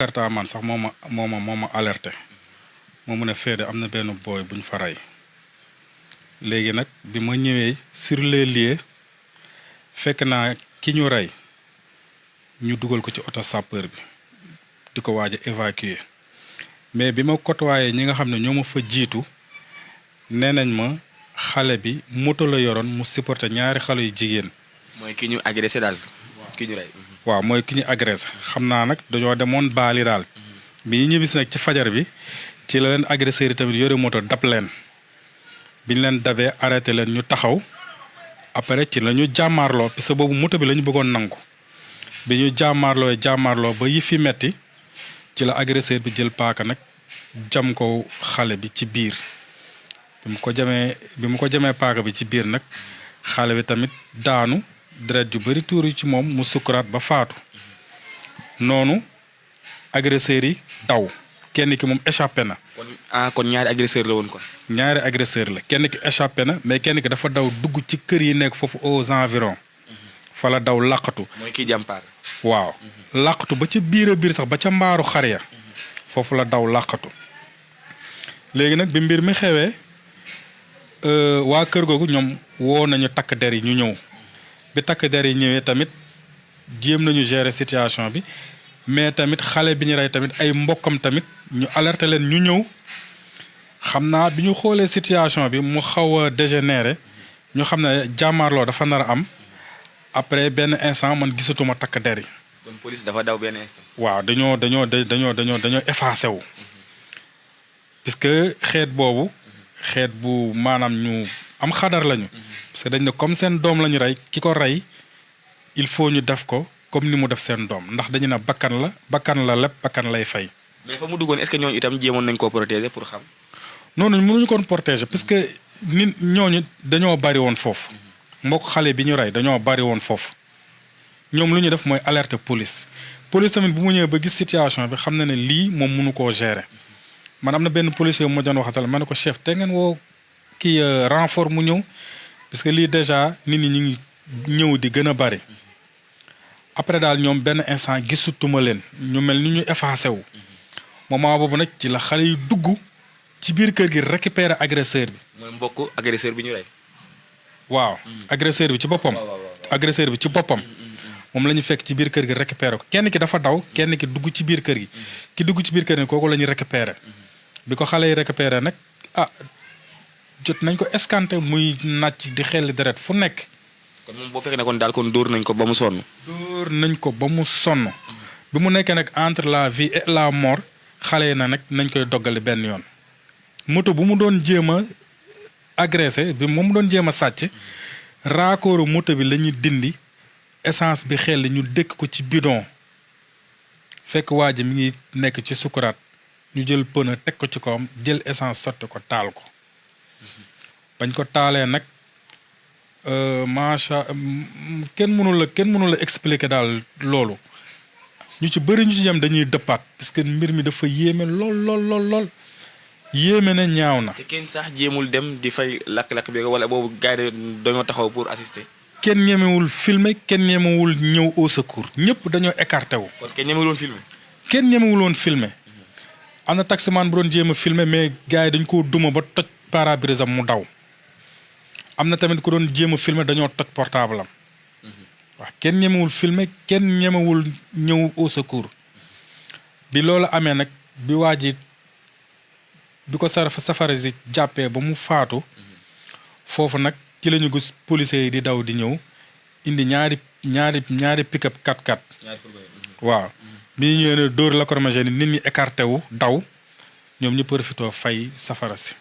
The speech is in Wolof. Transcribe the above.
man sax moo ma alerté moo mu ne feede am na benn booy buñ fa rey léegi nag bi ma ñëwee sur les lieux fekk naa ki ñu rey ñu dugal ko ci oto sapeur bi di ko waaj a évacuer mais bi ma côtoyé ñi nga xam ne ñoo ma fa jiitu nee nañ ma xale bi moto la yoroon mu supporté ñaari xale yu jigéen. mooy ki ñu agressé daal. ki ñu rey. waaw mooy ki ñu agressé xam naa nag dañoo demoon baali daal. bi ñu ñibbisi nag ci fajar bi ci la leen agresseur yi tamit yore moto dab leen bi ñu leen dabee arrêté leen ñu taxaw après ci la ñu jàmmaarloo parce que boobu moto bi la ñu bëggoon nangu bi ñu jàmmaarloo ba yi fi metti ci la agresseur bi jël paaka nag jam ko xale bi ci biir bi mu ko jamee paaka bi ci biir nag xale bi tamit daanu deret ju bari tuuru ci moom mu sukkuraat ba faatu noonu agresseurs yi daw kenn ki moom échappé na. kon ñaari agresseur la woon kon. ñaari agresseur la kenn ki échappé na mais kenn ki dafa daw dugg ci kër yi nekk foofu aux environs fa la daw làqatu. mooy kii jàmpaar. waaw làqatu ba ca biir a biir sax ba ca mbaaru xar ya foofu la daw làqatu léegi nag bi mbir mi xewee waa kër googu ñoom woo nañu takk der yi ñu ñëw bi takk der yi ñëwee tamit jéem nañu gérer situation bi mais tamit xale bi ñu rey tamit ay mbokkam tamit ñu alerter leen ñu ñëw xam naa bi ñu xoolee situation bi mu xaw a dégénéré ñu xam ne jàmmaarloo dafa nar a am après benn instant man gisatuma takk der yi. kon police dafa daw benn instant. waaw dañoo effacé wu. puisque xeet boobu. xeet bu maanaam ñu am xadar lañu. parce que dañ ne comme seen doom lañu rey ki ko rey il faut ñu def ko comme ni mu def seen doom ndax dañu ne bakkan la lépp bakkan lay fay. mais fa mu duggoon est-ce que ñooñu itam jéemoon nañ koo protéger pour xam. noonu mënuñu koon protéger parce que nit ñooñu dañoo bari woon foofu. mbokk xale bi ñu rey dañoo bari woon foofu ñoom lu ñu def mooy alerter police tamit bu mu ñëwee ba gis situation bi xam na ne lii moom mënu koo gérer man am na benn policier bu ma doon waxatal ma ne ko chef te ngeen woo kii renfort mu ñëw parce que lii déjà nit ñi ñu ngi ñëw di gën a bari après daal ñoom benn instant gisutuma leen ñu mel ni ñu effacé wu moment boobu nag ci la xale yi dugg ci biir kër gi récupérer agresseur bi. mooy mbokk agresseur bi ñu rey. waaw agresseur bi ci boppam. agresseur bi ci boppam. moom la ñu fekk ci biir kër gi récupérer ko kenn ki dafa daw kenn ki dugg ci biir kër gi. ki dugg ci biir kër gi kooku la ñu récupérer bi ko xale yi récupérer nag jot nañ ko escanté muy nàcc di xelli deret fu nekk. kon moom boo fekkee ne kon daal kon dóor nañ ko ba mu sonn. dóor nañ ko ba mu sonn. bi mu nekkee nag entre la vie et la mort xale yi na nag nañ koy doggali benn yoon. moto bu mu doon jéem a agressé bi mu doon jéem a sàcc raakooru moto bi la ñuy dindi essence bi xel ñu dëkk ko ci bidon fekk waa ji mi ngi nekk ci sukuraat ñu jël pneu teg ko ci kawam jël essence sotti ko taal ko bañ ko taalee nag macha kenn mënu la expliquer daal loolu ñu ci bëri ñu ci yem dañuy dëppaat parce que mbir mi dafa yéeme lool yéeme na ñaaw na. te kenn sax jéemul dem di fay lakk-lakk bi wala boobu gars yi dañoo taxaw pour assister. kenn ñemewul filmer kenn ñemewul ñëw au secours ñëpp dañoo écarté wu. kon kenn ñemewul woon filmer. kenn ñemewul woon filmer am na taximan bu doon jéem a filmer mais gars yi dañ koo duma ba toj pare-brise am mu daw am na tamit ku doon jéem a filmer dañoo toj portable am waaw kenn ñemewul filmer kenn ñemewul ñëw au secours bi loolu amee nag bi waa ji bi ko safara si jàppee ba mu faatu foofu nag ci lañu gis policiers yi di daw di ñëw indi ñaari pick-up 4x4 waaw bi ñu ñëwee ne dóor lacrymogène nit ñi écarté wu daw ñoom ñu profité fay safara si